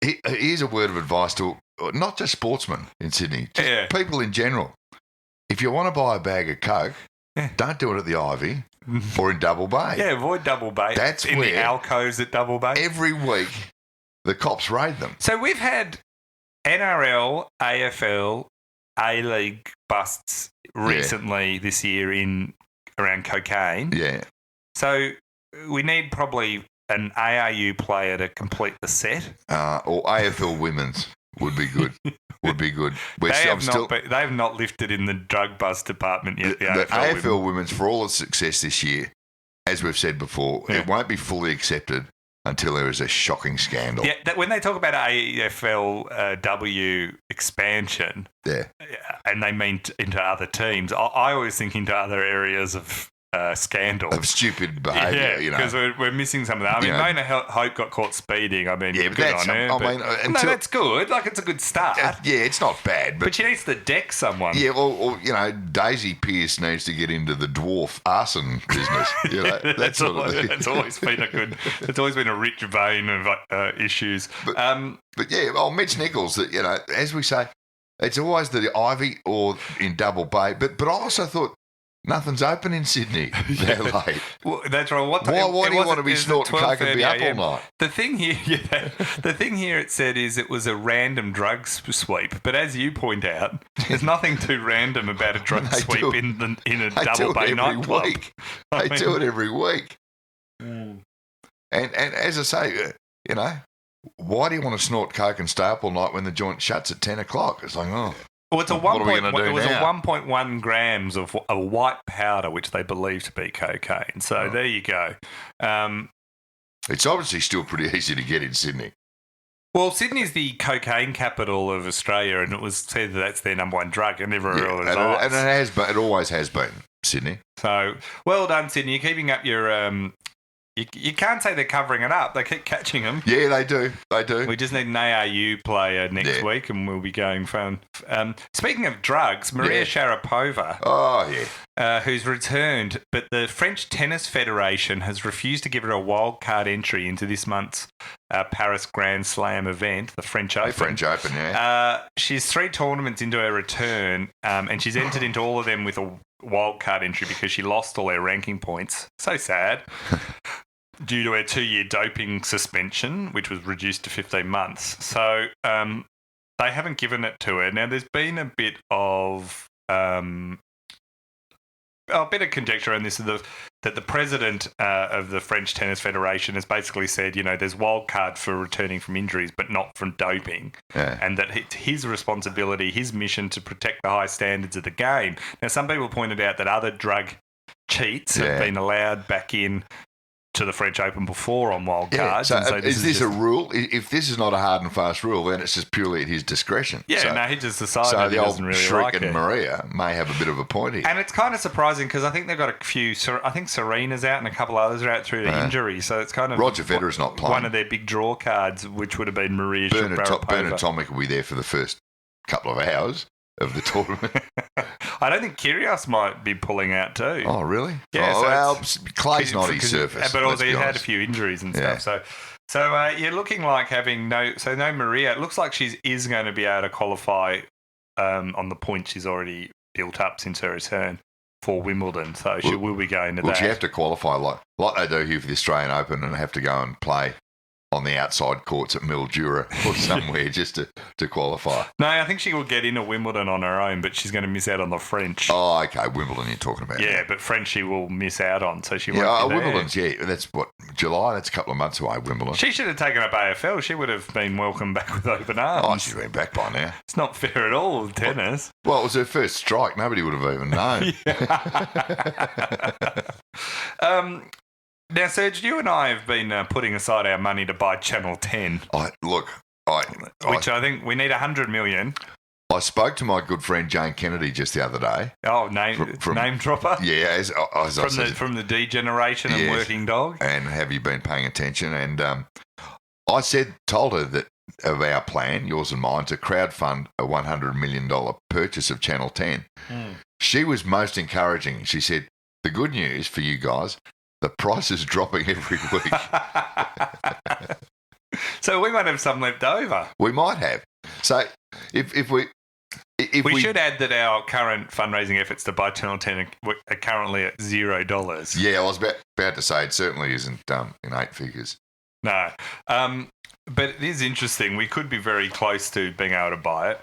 here's a word of advice to not just sportsmen in Sydney, just people in general. If you want to buy a bag of Coke, don't do it at the Ivy or in Double Bay. Yeah, avoid Double Bay. That's in where the alcoves at Double Bay. Every week, the cops raid them. So we've had NRL, AFL, A-League busts recently this year around cocaine. Yeah. So we need probably an ARU player to complete the set. Or AFL women's would be good. They have not lifted in the drug bust department yet. The AFL women's, for all its success this year, as we've said before, it won't be fully accepted until there is a shocking scandal. Yeah, when they talk about AFLW expansion, and they mean into other teams, I always think into other areas of scandal. Of stupid behaviour, Yeah, because we're missing some of that. I mean, Mona Hope got caught speeding. I mean, good on her. No, that's good. Like, it's a good start. It's not bad. But she needs to deck someone. Yeah, or Daisy Pearce needs to get into the dwarf arson business. That's always been it's always been a rich vein of issues. But Mitch Nichols, as we say, it's always the Ivy or in Double Bay. But I also thought nothing's open in Sydney that late. Well, that's right. Why do you want to be snorting coke and be up all night? The thing here, it said is it was a random drug sweep. But as you point out, there's nothing too random about a drug sweep in a Double Bay nightclub. They do it every week. And as I say, why do you want to snort coke and stay up all night when the joint shuts at 10 o'clock? It's like, Well, it's a 1.1 grams of a white powder, which they believe to be cocaine. So there you go. It's obviously still pretty easy to get in Sydney. Well, Sydney's the cocaine capital of Australia, and it was said that that's their number one drug, and everywhere else. And it always has been, Sydney. So, well done, Sydney. You're keeping up your... You can't say they're covering it up. They keep catching them. Yeah, they do. We just need an ARU player next week, and we'll be going fun. Speaking of drugs, Maria Sharapova. Oh, yeah. Who's returned, but the French Tennis Federation has refused to give her a wild card entry into this month's Paris Grand Slam event, the French Open. She's 3 tournaments into her return, and she's entered into all of them with a wild card entry because she lost all her ranking points. So sad. Due to her 2-year doping suspension, which was reduced to 15 months. So they haven't given it to her. Now, there's been a bit of conjecture on this, that the president of the French Tennis Federation has basically said, there's wild card for returning from injuries, but not from doping, and that it's his responsibility, his mission to protect the high standards of the game. Now, some people pointed out that other drug cheats have been allowed back in to the French Open before on wild cards. So, is this a rule? If this is not a hard and fast rule, then it's just purely at his discretion. Yeah, he just decided he doesn't really like it. So the old Shriek and Maria may have a bit of a point here. And it's kind of surprising because I think they've got a few... I think Serena's out and a couple others are out through the injury, so it's kind of... Roger Federer's not playing. One of their big draw cards, which would have been Maria Sharapova. Bernard Tomic will be there for the first couple of hours of the tournament. I don't think Kyrgios might be pulling out too. Oh, really? Yeah. Clay's not his surface. But also he had a few injuries and stuff. So you're looking like having no Maria. It looks like she is going to be able to qualify on the points she's already built up since her return for Wimbledon. So she will be going to that. Well, she have to qualify like they do here for the Australian Open and have to go and play on the outside courts at Mildura or somewhere just to qualify. No, I think she will get into Wimbledon on her own, but she's going to miss out on the French. Oh, okay, Wimbledon you're talking about. Yeah, but French she will miss out on, so she won't be there. Wimbledon's, that's what, July? That's a couple of months away, Wimbledon. She should have taken up AFL. She would have been welcomed back with open arms. Oh, she's been back by now. It's not fair at all with tennis. Well, it was her first strike. Nobody would have even known. Now, Serge, you and I have been putting aside our money to buy Channel 10. Which I think we need 100 million. I spoke to my good friend Jane Kennedy just the other day. Oh, name dropper? Yeah, as I said, from the D generation and Working Dog. And have you been paying attention? And I told her that of our plan, yours and mine, to crowdfund a $100 million purchase of Channel 10. She was most encouraging. She said, the good news for you guys, the price is dropping every week. So we might have some left over. We might have. So if we should add that our current fundraising efforts to buy Channel 10 are currently at $0. Yeah, I was about to say it certainly isn't in 8 figures. No. But it is interesting. We could be very close to being able to buy it.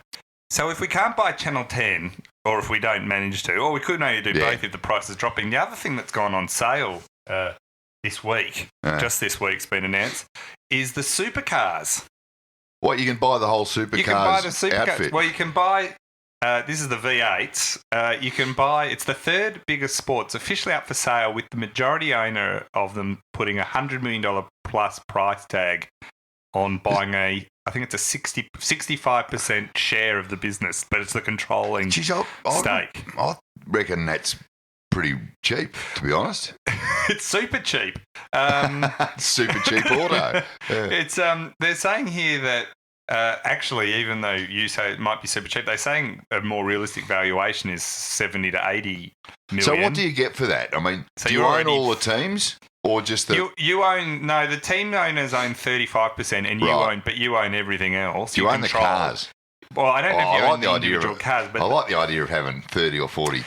So if we can't buy Channel 10, or if we don't manage to, or we could maybe do both if the price is dropping. The other thing that's gone on sale this week, just this week's been announced, is the supercars. What, you can buy the whole supercars You can buy the supercars. outfit? Well, you can buy, this is the V8s. You can buy, it's the third biggest sport. It's officially up for sale with the majority owner of them putting $100 million plus price tag on buying I think it's a 65% share of the business, but it's the controlling stake. I reckon that's pretty cheap, to be honest. It's super cheap. Super cheap auto. Yeah. It's they're saying here that actually, even though you say it might be super cheap, they're saying a more realistic valuation is 70 to 80 million. So what do you get for that? I mean, so do you own all the teams? Or just the... You own... No, the team owners own 35% and you own everything else. You own the cars. Well, I don't know if you own the individual cars, but... I like the idea of having 30 or 40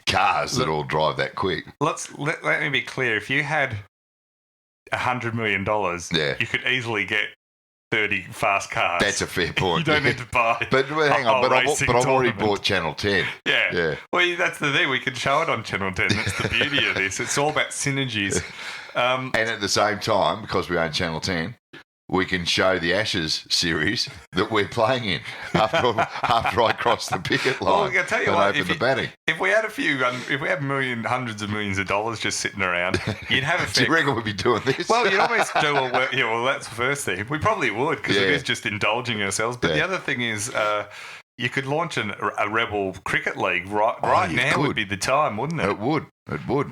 cars that all drive that quick. Let me be clear. If you had $100 million, you could easily get 30 fast cars. That's a fair point. You don't need to buy. But hang on, I've already bought Channel 10. Yeah. Well, that's the thing. We can show it on Channel 10. That's the beauty of this. It's all about synergies. And at the same time, because we own Channel 10, we can show the Ashes series that we're playing in after I cross the picket line. Well, I tell you what, open the batting. If we had hundreds of millions of dollars just sitting around, you'd have a fair... Do you reckon we'd be doing this? Well, you'd almoys do a work... Yeah, well, that's the first thing. We probably would, because it is just indulging ourselves. But the other thing is... you could launch a rebel cricket league right now would be the time, wouldn't it? It would.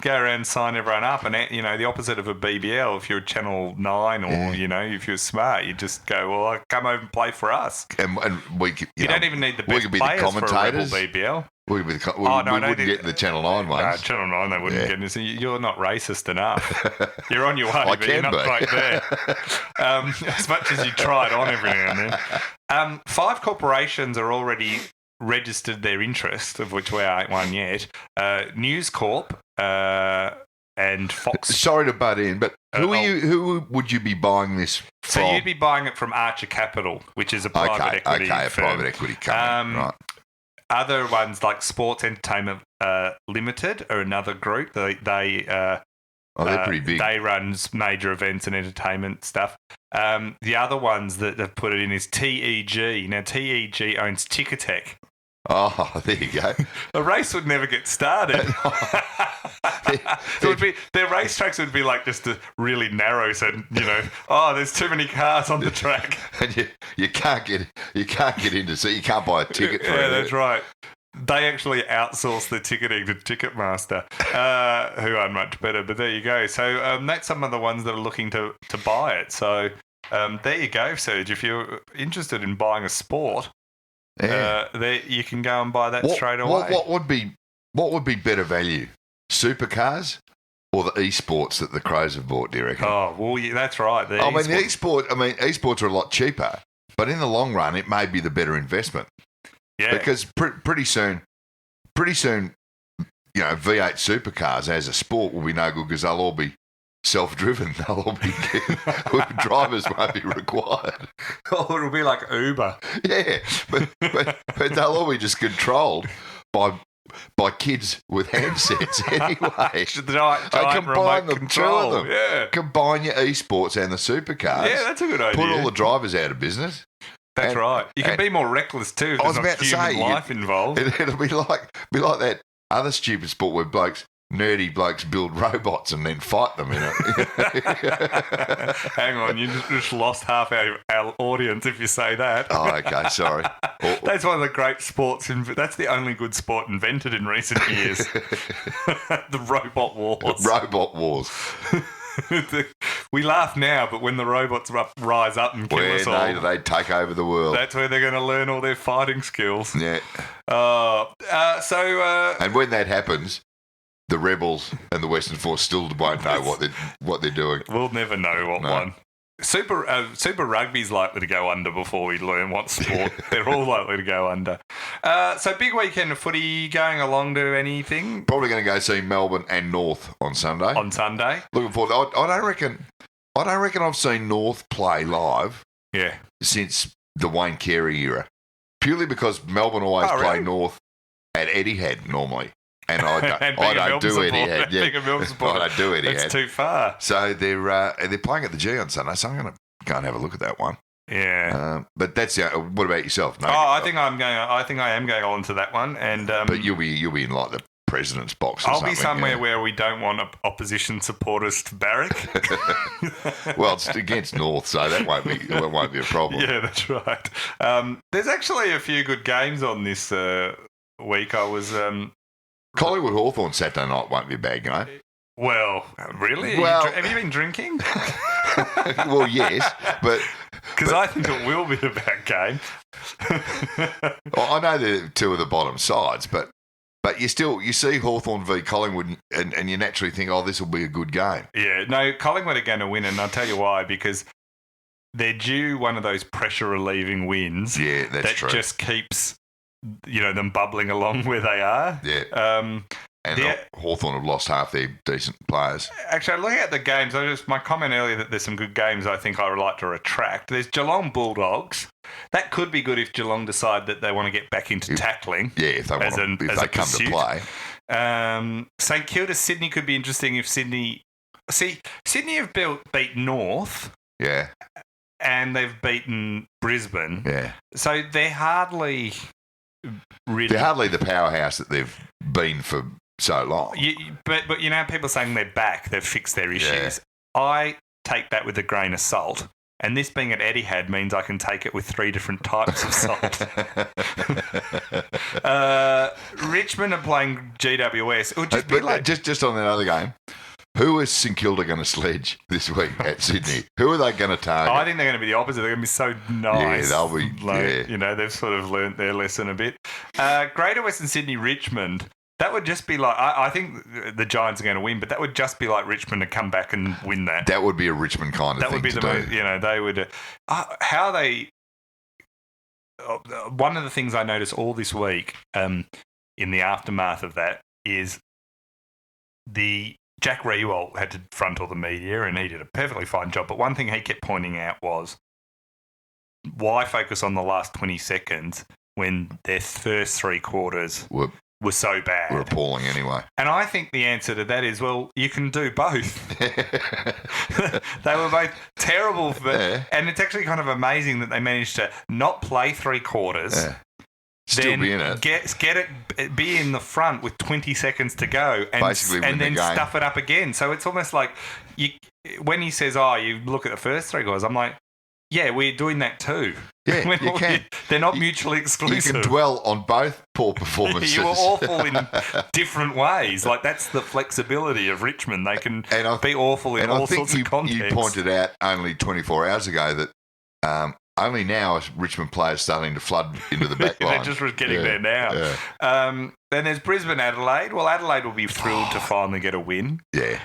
Go around, sign everyone up, and the opposite of a BBL. If you're Channel 9 or if you're smart, you just go, well, come over and play for us. And we could, you don't even need the best players for a rebel BBL. We wouldn't get the Channel 9 ones. No, Channel 9 they wouldn't get in. You're not racist enough. You're on your way, but you're not quite there. As much as you try it on every now and then. 5 corporations are already registered their interest, of which we ain't one yet. News Corp and Fox. Sorry to butt in, but who would you be buying this from? So you'd be buying it from Archer Capital, which is a private equity firm. A private equity company, right. Other ones like Sports Entertainment Limited are another group. They're pretty big. They run major events and entertainment stuff. The other ones that they've put it in is TEG. Now, TEG owns Ticketek. Oh, there you go. A race would never get started. Their racetracks would be like just a really narrow, so there's too many cars on the track, and you can't get into, so you can't buy a ticket for it. Yeah, that's right. They actually outsource the ticketing to Ticketmaster, who are much better. But there you go. So that's some of the ones that are looking to buy it. So there you go, Serge. If you're interested in buying a sport. There you can go and buy that straight away. What would be better value, supercars or the eSports that the Crows have bought? Do you reckon? Oh well, that's right. eSports are a lot cheaper, but in the long run, it may be the better investment. Yeah, because pretty soon, V8 supercars as a sport will be no good because they'll all be self-driven. They'll all be drivers won't be required. Oh, it'll be like Uber. Yeah, but they'll all be just controlled by kids with handsets anyway. Giant combine remote control. Two of them. Yeah. Combine your esports and the supercars. Yeah, that's a good idea. Put all the drivers out of business. That's right. You can be more reckless too. If there's not human life involved. It'll be like that other stupid sport where nerdy blokes build robots and then fight them in it. Hang on, you just lost half our audience if you say that. Oh, okay, sorry. That's one of the great sports. That's the only good sport invented in recent years. The robot wars. Robot wars. We laugh now, but when the robots rise up and kill us all, they take over the world. That's where they're going to learn all their fighting skills. Yeah. And when that happens, the Rebels and the Western Force still won't know what they're doing. We'll never know what one. Super Rugby's likely to go under before we learn what sport. They're all likely to go under. So big weekend of footy. Going along to anything? Probably going to go see Melbourne and North on Sunday. Looking forward. I don't reckon I've seen North play live. Yeah. Since the Wayne Carey era, purely because Melbourne always play North at Etihad normally. And I don't do Etihad. Yeah. I don't do Etihad. It's too far. So they're playing at the G on Sunday, so I'm going to go and have a look at that one. Yeah. But that's what about yourself? No, I think I am going on to that one. And but you'll be in like the president's box. Or I'll be somewhere where we don't want opposition supporters to barrack. Well, it's against North, so that won't be a problem. Yeah, that's right. There's actually a few good games on this week. I was Collingwood Hawthorn Saturday night won't be a bad game. Well, really? Well, have you been drinking? Well, yes, but... Because I think it will be a bad game. Well, I know they're two of the bottom sides, but you see Hawthorn v Collingwood and you naturally think, oh, this will be a good game. Yeah, no, Collingwood are going to win, and I'll tell you why, because they're due one of those pressure-relieving wins. Yeah, that's true. That just keeps, them bubbling along where they are. Yeah. Hawthorn have lost half their decent players. Actually, looking at the games, my comment earlier that there's some good games I think I would like to retract. There's Geelong Bulldogs. That could be good if Geelong decide that they want to get back into tackling. Yeah, if they come to play. St Kilda Sydney could be interesting if Sydney... See, Sydney have beat North. Yeah. And they've beaten Brisbane. Yeah. So they're hardly really... They're hardly the powerhouse that they've been for so long. But people saying they're back, they've fixed their issues. Yeah. I take that with a grain of salt. And this being at Etihad means I can take it with 3 different types of salt. Richmond are playing GWS. Just on that other game, who is St Kilda going to sledge this week at Sydney? Who are they going to target? I think they're going to be the opposite. They're going to be so nice. Yeah, they'll be. They've sort of learnt their lesson a bit. Greater Western Sydney, Richmond. That would just be like, I think the Giants are going to win, but that would just be like Richmond to come back and win that. That would be a Richmond kind of thing to do. That would be they would. How they. One of the things I noticed all this week, in the aftermath of that, is Jack Rewalt had to front all the media, and he did a perfectly fine job. But one thing he kept pointing out was, why focus on the last 20 seconds when their first 3 quarters were so bad? We're appalling anyway. And I think the answer to that is, well, you can do both. They were both terrible. And it's actually kind of amazing that they managed to not play 3 quarters. Yeah. Still be in it. Be in the front with 20 seconds to go and then stuff it up again. So it's almost like when he says, you look at the first 3 goals, I'm like, yeah, we're doing that too. Yeah, you can. They're not mutually exclusive. You can dwell on both poor performances. You were awful in different ways. Like, that's the flexibility of Richmond. They can be awful in all sorts of contexts. You pointed out only 24 hours ago that only now is Richmond players starting to flood into the back line. They're just getting there now. Yeah. Then there's Brisbane Adelaide. Well, Adelaide will be thrilled to finally get a win. Yeah.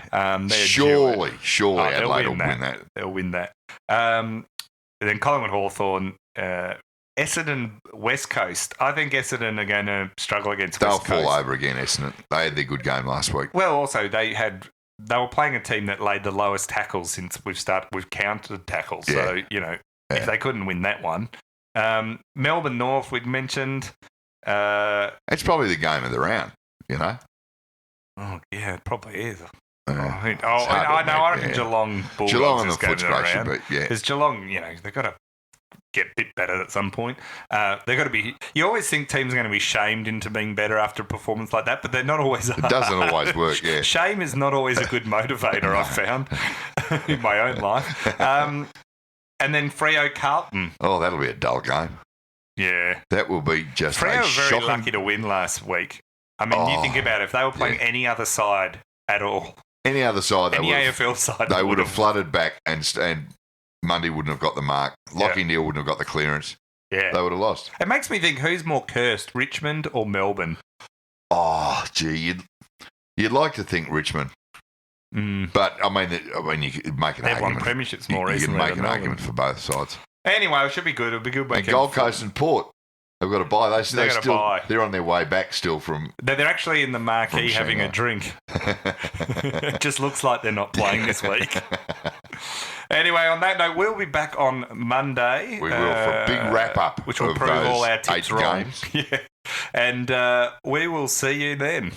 Surely Adelaide will win that. They'll win that. Then Collingwood Hawthorn, Essendon West Coast. I think Essendon are going to struggle against West Coast. They'll fall over again, Essendon. They had their good game last week. Well, also they were playing a team that laid the lowest tackles since we've counted tackles. Yeah. So, if they couldn't win that one. Melbourne North, we'd mentioned. It's probably the game of the round, Oh, yeah, it probably is. I reckon Geelong Bulldogs Geelong on the Footscray, but yeah. Because Geelong, they've got to get a bit better at some point. They've got to be... You always think teams are going to be shamed into being better after a performance like that, but they're not always... It doesn't always work, yeah. Shame is not always a good motivator, I've found, in my own life. And then Freo Carlton. Oh, that'll be a dull game. Yeah. That will be just Freo a were very shocking... lucky to win last week. I mean, you think about it. If they were playing any other side at all... Any other side, AFL side, they would have flooded back, and Mundy wouldn't have got the mark. Lockie Neal wouldn't have got the clearance. Yeah, they would have lost. It makes me think: who's more cursed, Richmond or Melbourne? Oh, gee, you'd like to think Richmond, but I mean, you could make an argument. They've won premierships more recently. You can make an argument for both sides. Anyway, it should be good. It'll be a good weekend. And Gold Coast and Port. They've got to buy. They're on their way back still from... They're actually in the marquee having a drink. It just looks like they're not playing this week. Anyway, on that note, we'll be back on Monday. We will for a big wrap-up, which will prove all our tips wrong. Games. Yeah. And we will see you then.